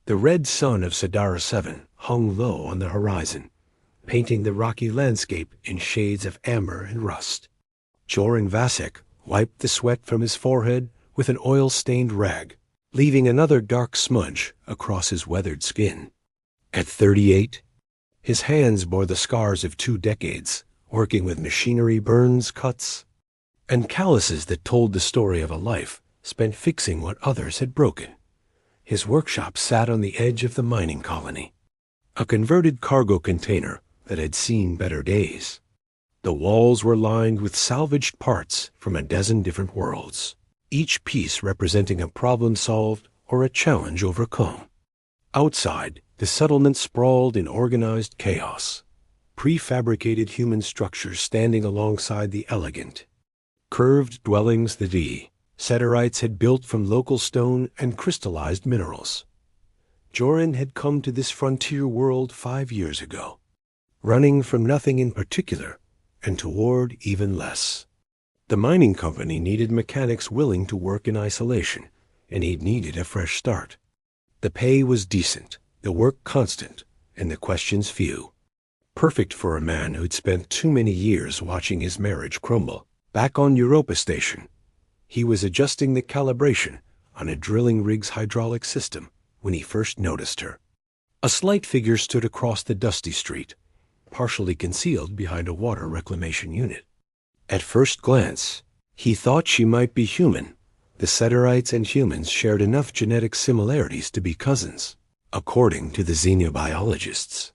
The red sun of Sidara 7 hung low on the horizon, painting the rocky landscape in shades of amber and rust. Joran Vasek wiped the sweat from his forehead with an oil-stained rag, leaving another dark smudge across his weathered skin. At 38, his hands bore the scars of 2 decades, working with machinery burns, cuts, and calluses that told the story of a life spent fixing what others had broken. His workshop sat on the edge of the mining colony, a converted cargo container that had seen better days. The walls were lined with salvaged parts from a dozen different worlds, each piece representing a problem solved or a challenge overcome. Outside, the settlement sprawled in organized chaos, prefabricated human structures standing alongside the elegant, curved dwellings that the Setterites had built from local stone and crystallized minerals. Joran had come to this frontier world 5 years ago, running from nothing in particular and toward even less. The mining company needed mechanics willing to work in isolation, and he'd needed a fresh start. The pay was decent, the work constant, and the questions few. Perfect for a man who'd spent too many years watching his marriage crumble. Back on Europa Station, he was adjusting the calibration on a drilling rig's hydraulic system when he first noticed her. A slight figure stood across the dusty street, partially concealed behind a water reclamation unit. At first glance, he thought she might be human. The Setterites and humans shared enough genetic similarities to be cousins, according to the xenobiologists.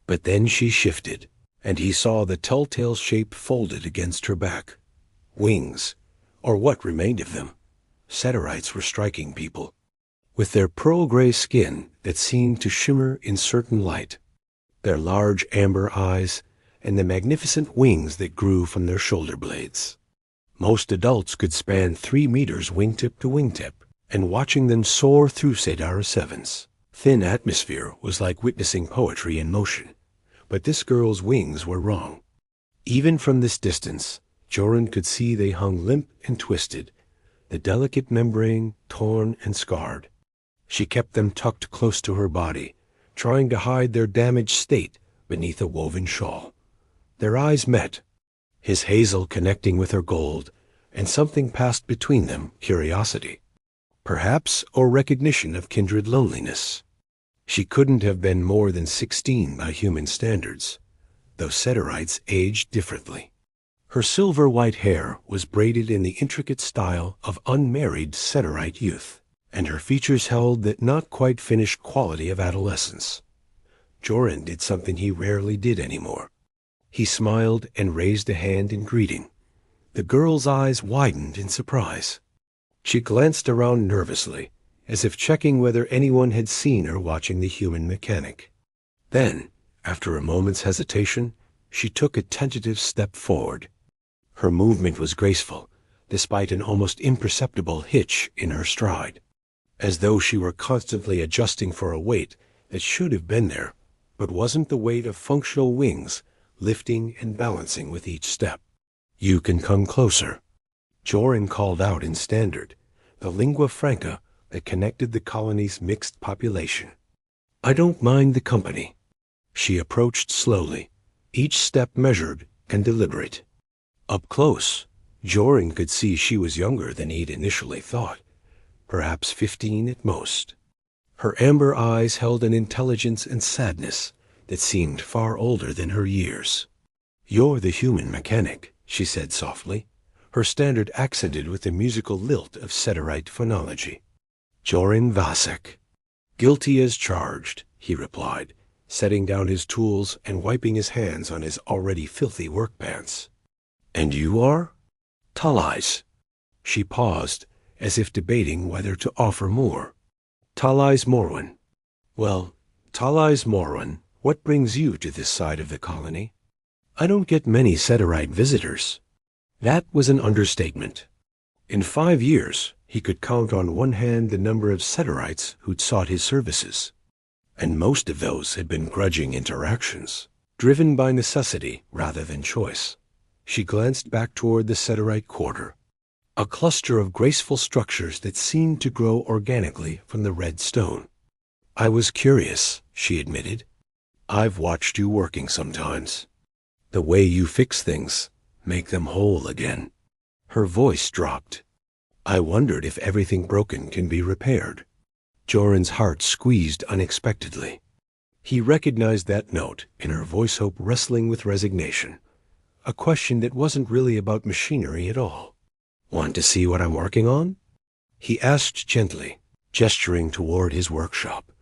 But then she shifted, and he saw the telltale shape folded against her back. Wings, or what remained of them. Setterites were striking people, with their pearl-gray skin that seemed to shimmer in certain light, their large amber eyes, and the magnificent wings that grew from their shoulder blades. Most adults could span 3 meters wingtip to wingtip, and watching them soar through Sidara 7's thin atmosphere was like witnessing poetry in motion. But this girl's wings were wrong. Even from this distance, Joran could see they hung limp and twisted, the delicate membrane torn and scarred. She kept them tucked close to her body, trying to hide their damaged state beneath a woven shawl. Their eyes met, his hazel connecting with her gold, and something passed between them, curiosity, perhaps, or recognition of kindred loneliness. She couldn't have been more than 16 by human standards, though Setterites aged differently. Her silver-white hair was braided in the intricate style of unmarried Setterite youth, and her features held that not-quite-finished quality of adolescence. Joran did something he rarely did anymore. He smiled and raised a hand in greeting. The girl's eyes widened in surprise. She glanced around nervously, as if checking whether anyone had seen her watching the human mechanic. Then, after a moment's hesitation, she took a tentative step forward. Her movement was graceful, despite an almost imperceptible hitch in her stride, as though she were constantly adjusting for a weight that should have been there, but wasn't the weight of functional wings, lifting and balancing with each step. "You can come closer," Joran called out in Standard, the lingua franca that connected the colony's mixed population. "I don't mind the company." She approached slowly, each step measured and deliberate. Up close, Joran could see she was younger than he'd initially thought, perhaps 15 at most. Her amber eyes held an intelligence and sadness that seemed far older than her years. "You're the human mechanic," she said softly, her Standard accented with the musical lilt of Setterite phonology. "Joran Vasek." "Guilty as charged," he replied, setting down his tools and wiping his hands on his already filthy work pants. "And you are?" "Talais." She paused, as if debating whether to offer more. "Talais Morwen." "Well, Talais Morwen, what brings you to this side of the colony?" "I don't get many Setterite visitors." That was an understatement. In 5 years, he could count on one hand the number of Setterites who'd sought his services, and most of those had been grudging interactions, driven by necessity rather than choice. She glanced back toward the Setterite quarter, a cluster of graceful structures that seemed to grow organically from the red stone. I was curious, she admitted. I've watched you working sometimes. The way you fix things, make them whole again. Her voice dropped. I wondered if everything broken can be repaired. Joran's heart squeezed unexpectedly. He recognized that note in her voice, hope wrestling with resignation. A question that wasn't really about machinery at all. Want to see what I'm working on? He asked gently, gesturing toward his workshop.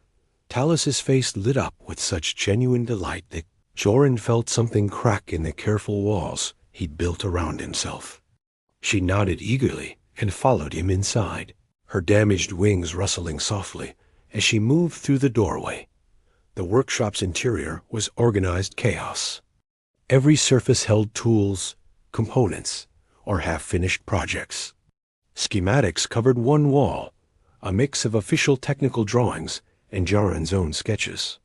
Talus's face lit up with such genuine delight that Joran felt something crack in the careful walls he'd built around himself. She nodded eagerly and followed him inside, her damaged wings rustling softly as she moved through the doorway. The workshop's interior was organized chaos. Every surface held tools, components, or half-finished projects. Schematics covered one wall, a mix of official technical drawings and Joran's own sketches.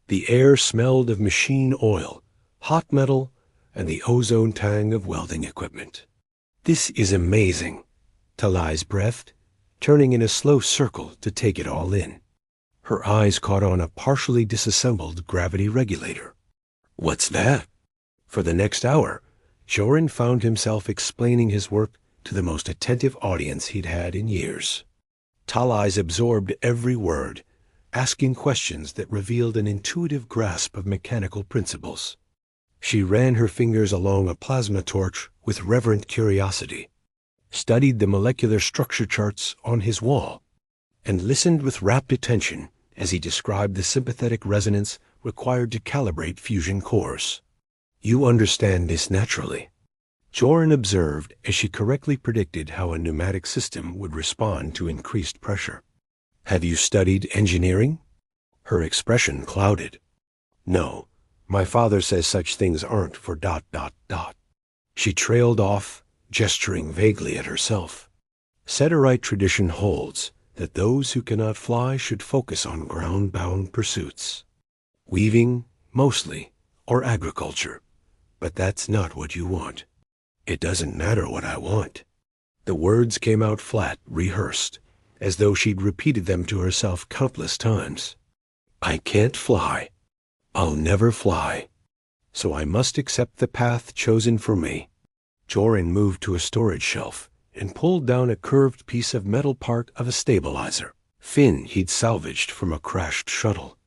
The air smelled of machine oil, hot metal, and the ozone tang of welding equipment. This is amazing, Talais breathed, turning in a slow circle to take it all in. Her eyes caught on a partially disassembled gravity regulator. What's that? For the next hour, Joran found himself explaining his work to the most attentive audience he'd had in years. Talais absorbed every word, asking questions that revealed an intuitive grasp of mechanical principles. She ran her fingers along a plasma torch with reverent curiosity, studied the molecular structure charts on his wall, and listened with rapt attention as he described the sympathetic resonance required to calibrate fusion cores. You understand this naturally, Joran observed as she correctly predicted how a pneumatic system would respond to increased pressure. Have you studied engineering? Her expression clouded. No, my father says such things aren't for ... She trailed off, gesturing vaguely at herself. Setterite tradition holds that those who cannot fly should focus on ground-bound pursuits. Weaving, mostly, or agriculture. But that's not what you want. It doesn't matter what I want. The words came out flat, rehearsed, as though she'd repeated them to herself countless times. I can't fly. I'll never fly. So I must accept the path chosen for me. Joran moved to a storage shelf and pulled down a curved piece of metal part of a stabilizer, fin he'd salvaged from a crashed shuttle.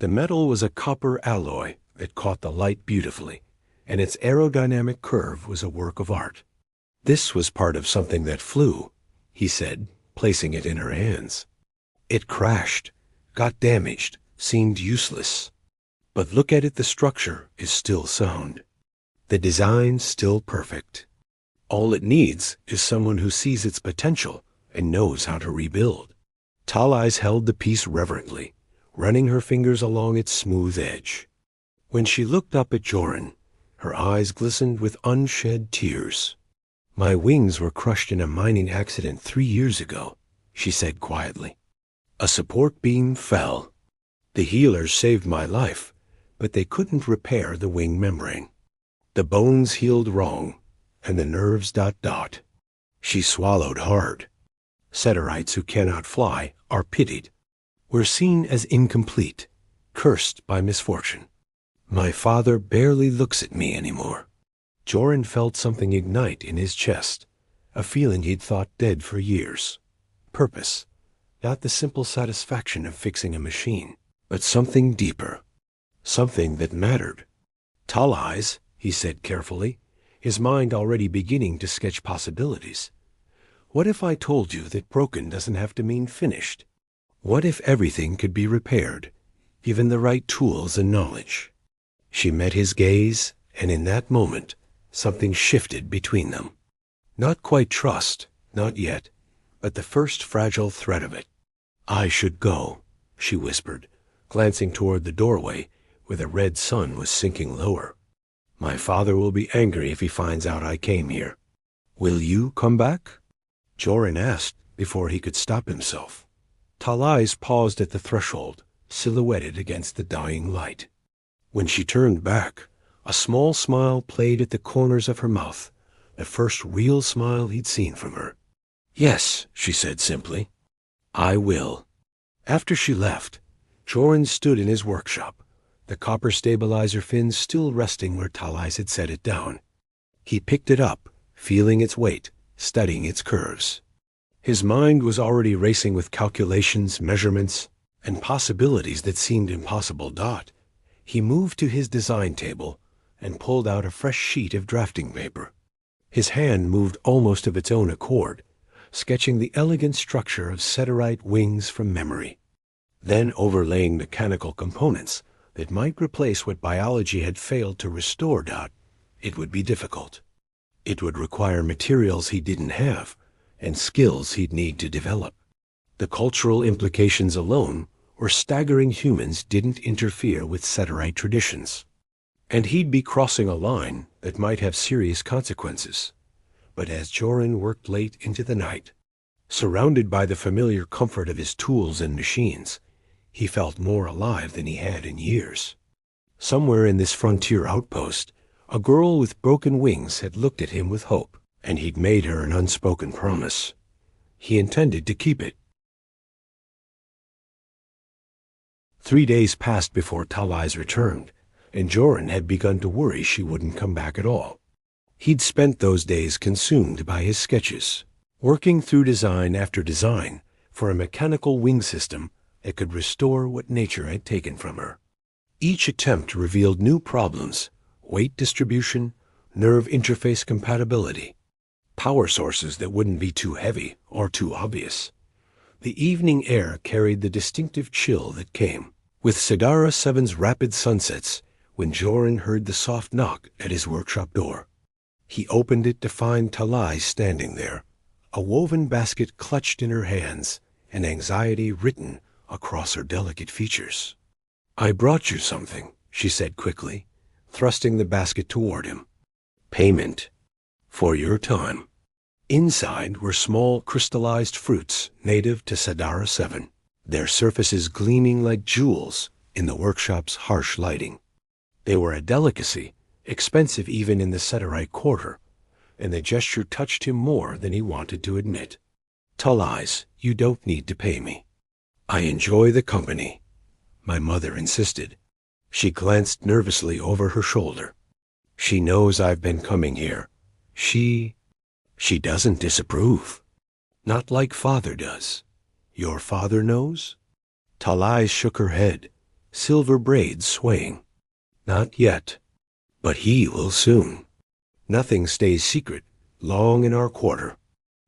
The metal was a copper alloy that caught the light beautifully, and its aerodynamic curve was a work of art. This was part of something that flew, he said, placing it in her hands. It crashed, got damaged, seemed useless. But look at it, the structure is still sound. The design still perfect. All it needs is someone who sees its potential and knows how to rebuild. Talais held the piece reverently, running her fingers along its smooth edge. When she looked up at Joran, her eyes glistened with unshed tears. My wings were crushed in a mining accident 3 years ago, she said quietly. A support beam fell. The healers saved my life, but they couldn't repair the wing membrane. The bones healed wrong, and the nerves ... She swallowed hard. Setterites who cannot fly are pitied. We're seen as incomplete, cursed by misfortune. My father barely looks at me anymore. Joran felt something ignite in his chest, a feeling he'd thought dead for years. Purpose, not the simple satisfaction of fixing a machine, but something deeper, something that mattered. Talais, he said carefully, his mind already beginning to sketch possibilities. What if I told you that broken doesn't have to mean finished? What if everything could be repaired, given the right tools and knowledge? She met his gaze, and in that moment, something shifted between them. Not quite trust, not yet, but the first fragile thread of it. I should go, she whispered, glancing toward the doorway where the red sun was sinking lower. My father will be angry if he finds out I came here. Will you come back? Joran asked before he could stop himself. Talais paused at the threshold, silhouetted against the dying light. When she turned back, a small smile played at the corners of her mouth, the first real smile he'd seen from her. Yes, she said simply. I will. After she left, Joran stood in his workshop, the copper stabilizer fin still resting where Talais had set it down. He picked it up, feeling its weight, studying its curves. His mind was already racing with calculations, measurements, and possibilities that seemed impossible. He moved to his design table and pulled out a fresh sheet of drafting paper. His hand moved almost of its own accord, sketching the elegant structure of Cedarite wings from memory, then overlaying mechanical components that might replace what biology had failed to restore. It would be difficult. It would require materials he didn't have and skills he'd need to develop. The cultural implications alone were staggering. Humans didn't interfere with Cedarite traditions, and he'd be crossing a line that might have serious consequences. But as Joran worked late into the night, surrounded by the familiar comfort of his tools and machines, he felt more alive than he had in years. Somewhere in this frontier outpost, a girl with broken wings had looked at him with hope, and he'd made her an unspoken promise. He intended to keep it. 3 days passed before Talais returned, and Joran had begun to worry she wouldn't come back at all. He'd spent those days consumed by his sketches, working through design after design for a mechanical wing system that could restore what nature had taken from her. Each attempt revealed new problems: weight distribution, nerve interface compatibility, power sources that wouldn't be too heavy or too obvious. The evening air carried the distinctive chill that came with Sidara 7's rapid sunsets when Joran heard the soft knock at his workshop door. He opened it to find Talais standing there, a woven basket clutched in her hands, and anxiety written across her delicate features. "I brought you something," she said quickly, thrusting the basket toward him. "Payment for your time." Inside were small crystallized fruits native to Sidara 7, their surfaces gleaming like jewels in the workshop's harsh lighting. They were a delicacy, expensive even in the Cedarite quarter, and the gesture touched him more than he wanted to admit. "Talais, you don't need to pay me. I enjoy the company," my mother insisted. She glanced nervously over her shoulder. "She knows I've been coming here. She doesn't disapprove. Not like father does." "Your father knows?" Talais shook her head, silver braids swaying. "Not yet, but he will soon. Nothing stays secret long in our quarter."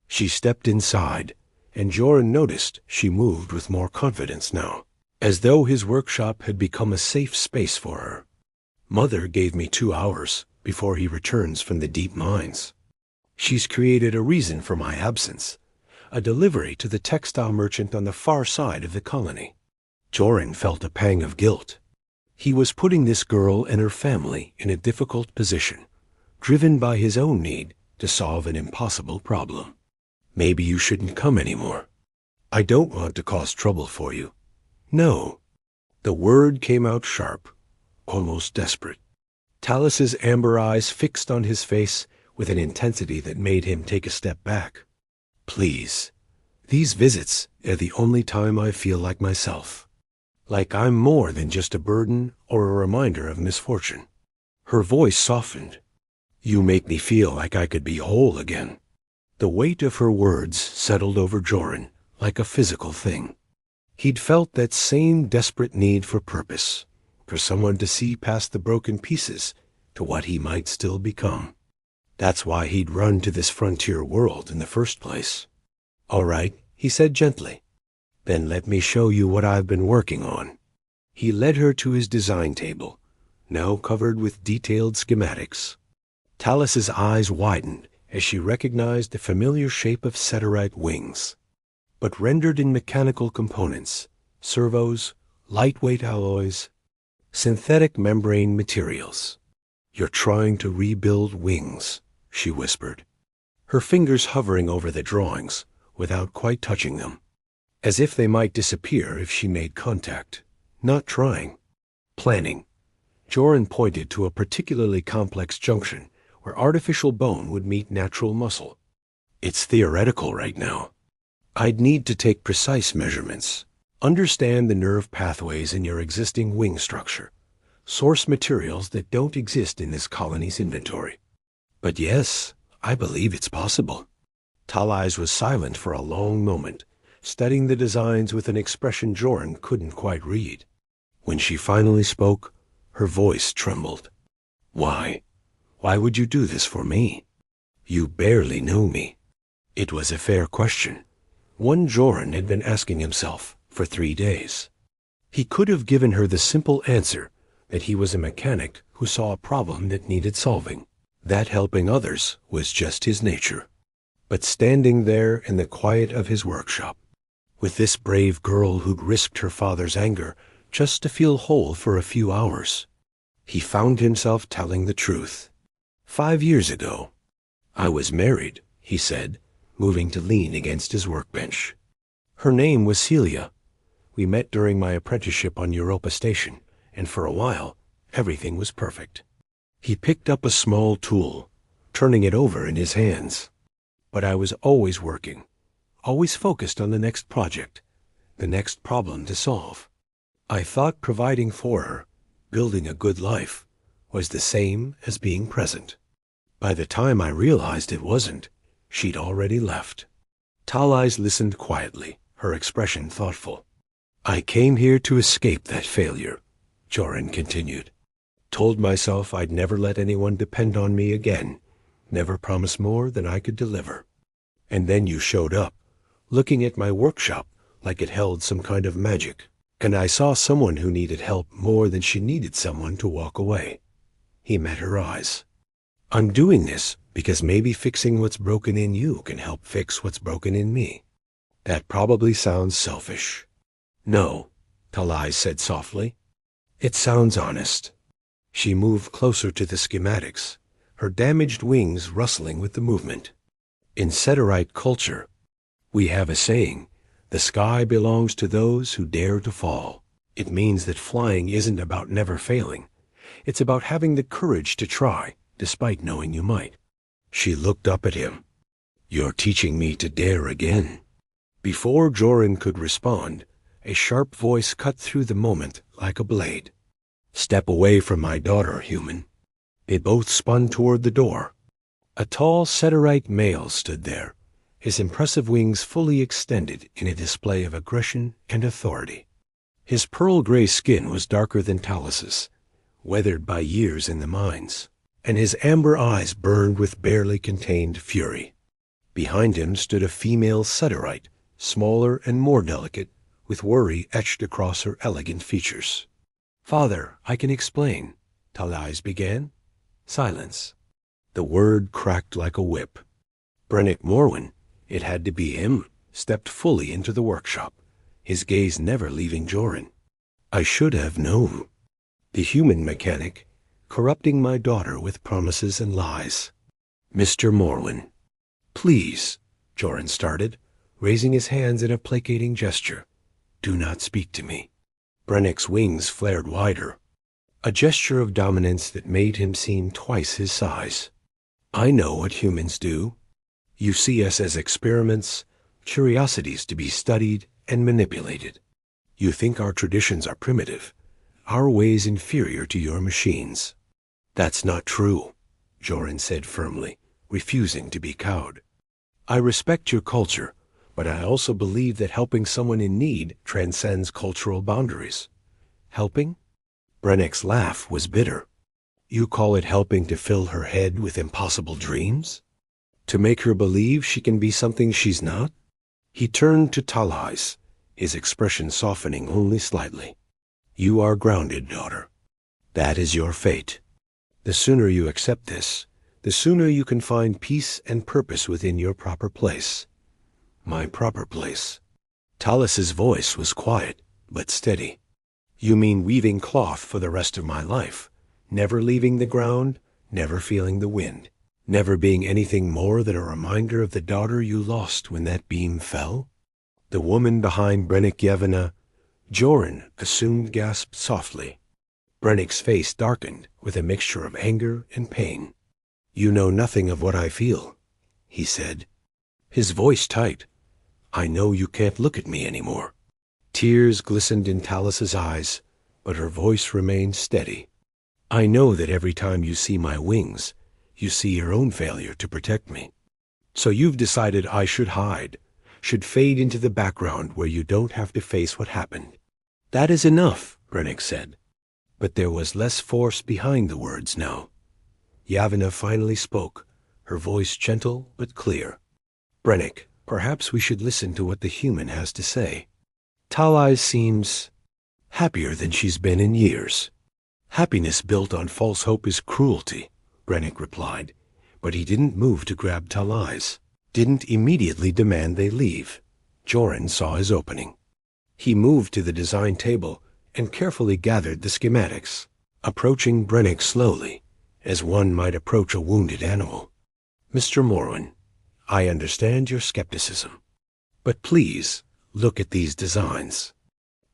She stepped inside, and Joran noticed she moved with more confidence now, as though his workshop had become a safe space for her. "Mother gave me 2 hours before he returns from the deep mines. She's created a reason for my absence, a delivery to the textile merchant on the far side of the colony." Joran felt a pang of guilt. He was putting this girl and her family in a difficult position, driven by his own need to solve an impossible problem. "Maybe you shouldn't come anymore. I don't want to cause trouble for you." "No." The word came out sharp, almost desperate. Talis's amber eyes fixed on his face with an intensity that made him take a step back. "Please, these visits are the only time I feel like myself. Like I'm more than just a burden or a reminder of misfortune." Her voice softened. "You make me feel like I could be whole again." The weight of her words settled over Joran like a physical thing. He'd felt that same desperate need for purpose, for someone to see past the broken pieces to what he might still become. That's why he'd run to this frontier world in the first place. "All right," he said gently. "Then let me show you what I've been working on." He led her to his design table, now covered with detailed schematics. Talis's eyes widened as she recognized the familiar shape of Cedarite wings, but rendered in mechanical components: servos, lightweight alloys, synthetic membrane materials. "You're trying to rebuild wings," she whispered, her fingers hovering over the drawings without quite touching them, as if they might disappear if she made contact. "Not trying. Planning." Joran pointed to a particularly complex junction where artificial bone would meet natural muscle. "It's theoretical right now. I'd need to take precise measurements, Understand the nerve pathways in your existing wing structure. Source materials that don't exist in this colony's inventory. But yes, I believe it's possible. Talais was silent for a long moment, studying the designs with an expression Joran couldn't quite read. When she finally spoke, her voice trembled. Why? Why would you do this for me? You barely know me. It was a fair question, one Joran had been asking himself for 3 days. He could have given her the simple answer that he was a mechanic who saw a problem that needed solving, that helping others was just his nature. But standing there in the quiet of his workshop, with this brave girl who'd risked her father's anger just to feel whole for a few hours, he found himself telling the truth. 5 years ago, I was married, he said, moving to lean against his workbench. Her name was Celia. We met during my apprenticeship on Europa Station, and for a while, everything was perfect. He picked up a small tool, turning it over in his hands. But I was always working, always focused on the next project, the next problem to solve. I thought providing for her, building a good life, was the same as being present. By the time I realized it wasn't, she'd already left. Talais listened quietly, her expression thoughtful. I came here to escape that failure, Joran continued. Told myself I'd never let anyone depend on me again, never promise more than I could deliver. And then you showed up, looking at my workshop like it held some kind of magic, and I saw someone who needed help more than she needed someone to walk away. He met her eyes. I'm doing this because maybe fixing what's broken in you can help fix what's broken in me. That probably sounds selfish. No, Talais said softly. It sounds honest. She moved closer to the schematics, her damaged wings rustling with the movement. In Seterite culture, we have a saying, the sky belongs to those who dare to fall. It means that flying isn't about never failing. It's about having the courage to try, despite knowing you might. She looked up at him. You're teaching me to dare again. Before Joran could respond, a sharp voice cut through the moment like a blade. Step away from my daughter, human. They both spun toward the door. A tall Seterite male stood there, his impressive wings fully extended in a display of aggression and authority. His pearl-gray skin was darker than Talis's, weathered by years in the mines, and his amber eyes burned with barely contained fury. Behind him stood a female Seterite, smaller and more delicate, with worry etched across her elegant features. Father, I can explain, Talais began. Silence. The word cracked like a whip. Brennick Morwen, it had to be him, stepped fully into the workshop, his gaze never leaving Joran. I should have known. The human mechanic, corrupting my daughter with promises and lies. Mr. Morwen. Please, Joran started, raising his hands in a placating gesture. Do not speak to me. Brennick's wings flared wider, a gesture of dominance that made him seem twice his size. I know what humans do. You see us as experiments, curiosities to be studied and manipulated. You think our traditions are primitive, our ways inferior to your machines. That's not true, Joran said firmly, refusing to be cowed. I respect your culture, but I also believe that helping someone in need transcends cultural boundaries. Helping? Brennick's laugh was bitter. You call it helping to fill her head with impossible dreams? To make her believe she can be something she's not? He turned to Talais, his expression softening only slightly. You are grounded, daughter. That is your fate. The sooner you accept this, the sooner you can find peace and purpose within your proper place. My proper place. Talis's voice was quiet, but steady. You mean weaving cloth for the rest of my life, never leaving the ground, never feeling the wind, never being anything more than a reminder of the daughter you lost when that beam fell? The woman behind Brennick Yevena, Joran assumed, gasped softly. Brennick's face darkened with a mixture of anger and pain. You know nothing of what I feel, he said, his voice tight. I know you can't look at me anymore. Tears glistened in Talus's eyes, but her voice remained steady. I know that every time you see my wings, you see your own failure to protect me. So you've decided I should hide, should fade into the background where you don't have to face what happened. That is enough, Brennick said. But there was less force behind the words now. Yavana finally spoke, her voice gentle but clear. Brennick, perhaps we should listen to what the human has to say. Talai seems happier than she's been in years. Happiness built on false hope is cruelty, Brennick replied, but he didn't move to grab Talai's, didn't immediately demand they leave. Joran saw his opening. He moved to the design table and carefully gathered the schematics, approaching Brennick slowly, as one might approach a wounded animal. Mr. Morwen, I understand your skepticism, but please look at these designs.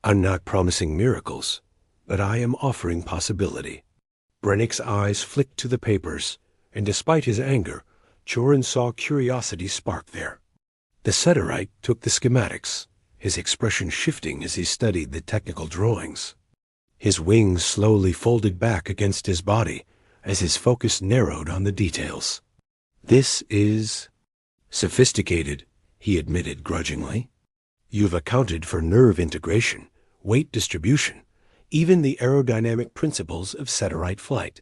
I'm not promising miracles, but I am offering possibility. Brennick's eyes flicked to the papers, and despite his anger, Joran saw curiosity spark there. The Setterite took the schematics, his expression shifting as he studied the technical drawings. His wings slowly folded back against his body as his focus narrowed on the details. This is sophisticated, he admitted grudgingly. You've accounted for nerve integration, weight distribution, even the aerodynamic principles of Setterite flight.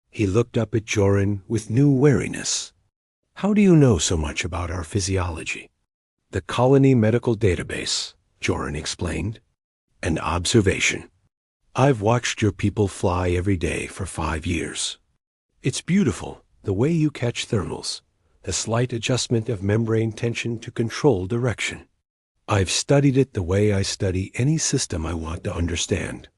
He looked up at Joran with new wariness. How do you know so much about our physiology? The colony medical database, Joran explained. An observation. I've watched your people fly every day for 5 years. It's beautiful, the way you catch thermals, the slight adjustment of membrane tension to control direction. I've studied it the way I study any system I want to understand.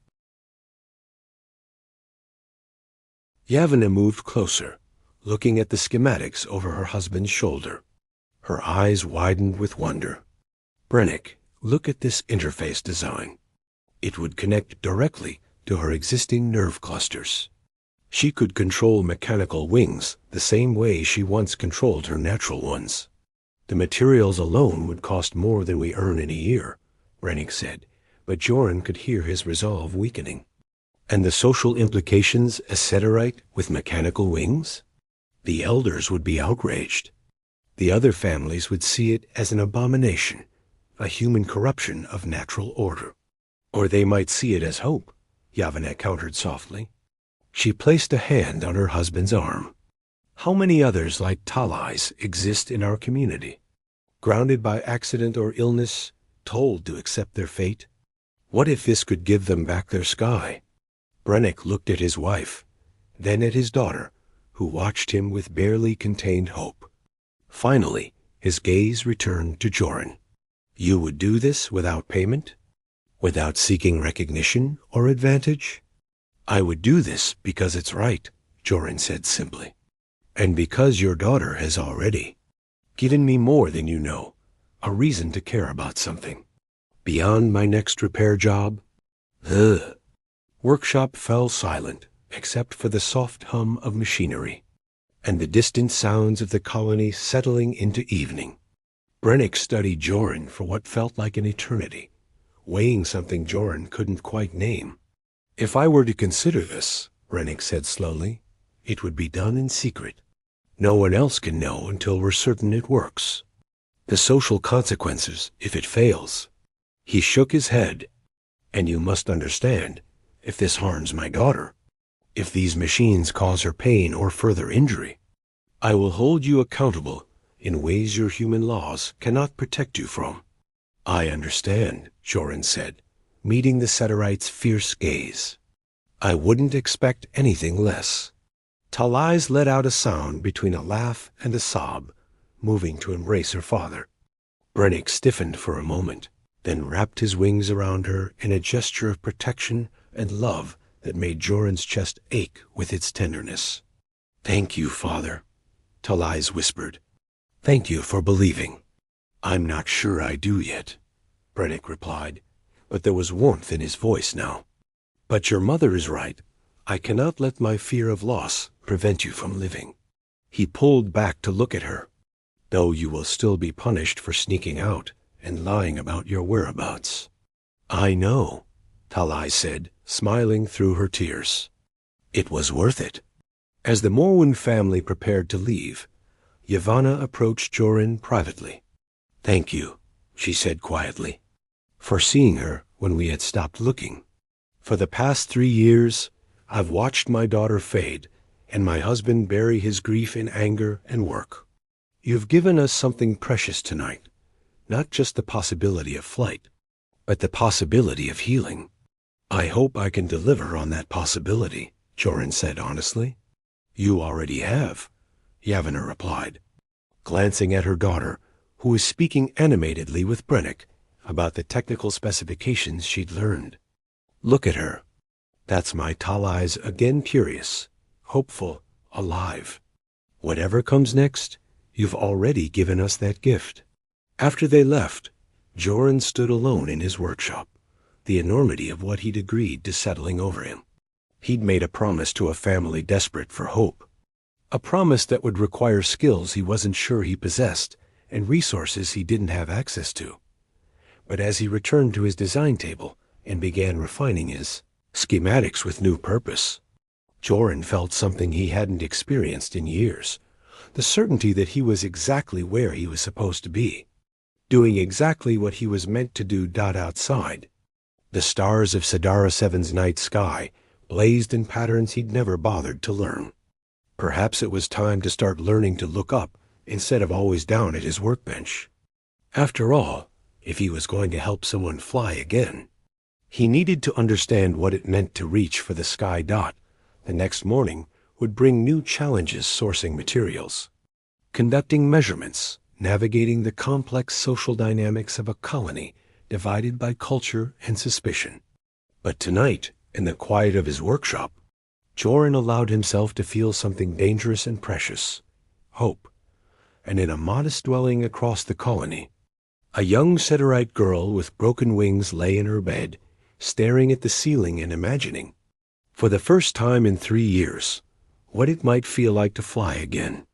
Yavana moved closer, looking at the schematics over her husband's shoulder. Her eyes widened with wonder. Brennick, look at this interface design. It would connect directly to her existing nerve clusters. She could control mechanical wings the same way she once controlled her natural ones. The materials alone would cost more than we earn in a year, Brennick said, but Joran could hear his resolve weakening. And the social implications a Setterite with mechanical wings? The elders would be outraged. The other families would see it as an abomination, a human corruption of natural order. Or they might see it as hope, Yavana countered softly. She placed a hand on her husband's arm. How many others like Talai's exist in our community? Grounded by accident or illness, told to accept their fate? What if this could give them back their sky? Brennick looked at his wife, then at his daughter, who watched him with barely contained hope. Finally, his gaze returned to Joran. You would do this without payment? Without seeking recognition or advantage? I would do this because it's right, Joran said simply. And because your daughter has already given me more than you know, a reason to care about something. Beyond my next repair job? Ugh. Workshop fell silent, except for the soft hum of machinery, and the distant sounds of the colony settling into evening. Brennick studied Joran for what felt like an eternity, weighing something Joran couldn't quite name. If I were to consider this, Brennick said slowly, it would be done in secret. No one else can know until we're certain it works. The social consequences if it fails. He shook his head. And you must understand, if this harms my daughter, if these machines cause her pain or further injury, I will hold you accountable in ways your human laws cannot protect you from. I understand, Joran said, meeting the Setterite's fierce gaze. I wouldn't expect anything less. Talai's let out a sound between a laugh and a sob, moving to embrace her father. Brennick stiffened for a moment, then wrapped his wings around her in a gesture of protection and love that made Joran's chest ache with its tenderness. Thank you, Father, Talai's whispered. Thank you for believing. I'm not sure I do yet, Brennick replied, but there was warmth in his voice now. But your mother is right. I cannot let my fear of loss prevent you from living. He pulled back to look at her. Though you will still be punished for sneaking out and lying about your whereabouts. I know, Talai said, smiling through her tears. It was worth it. As the Morwen family prepared to leave, Yavanna approached Joran privately. Thank you, she said quietly, for seeing her when we had stopped looking. For the past 3 years, I've watched my daughter fade and my husband bury his grief in anger and work. You've given us something precious tonight, not just the possibility of flight, but the possibility of healing. I hope I can deliver on that possibility, Joran said honestly. You already have, Yavanna replied, glancing at her daughter, who was speaking animatedly with Brennick about the technical specifications she'd learned. Look at her. That's my Talai's again curious, hopeful, alive. Whatever comes next, you've already given us that gift. After they left, Joran stood alone in his workshop, the enormity of what he'd agreed to settling over him. He'd made a promise to a family desperate for hope, a promise that would require skills he wasn't sure he possessed and resources he didn't have access to. But as he returned to his design table and began refining his schematics with new purpose, Joran felt something he hadn't experienced in years, the certainty that he was exactly where he was supposed to be, doing exactly what he was meant to do. Outside, the stars of Sidara Seven's night sky blazed in patterns he'd never bothered to learn. Perhaps it was time to start learning to look up instead of always down at his workbench. After all, if he was going to help someone fly again, he needed to understand what it meant to reach for the sky. The next morning would bring new challenges sourcing materials, conducting measurements, navigating the complex social dynamics of a colony divided by culture and suspicion. But tonight, in the quiet of his workshop, Joran allowed himself to feel something dangerous and precious, hope. And in a modest dwelling across the colony, a young Setterite girl with broken wings lay in her bed, staring at the ceiling and imagining, for the first time in 3 years, what it might feel like to fly again.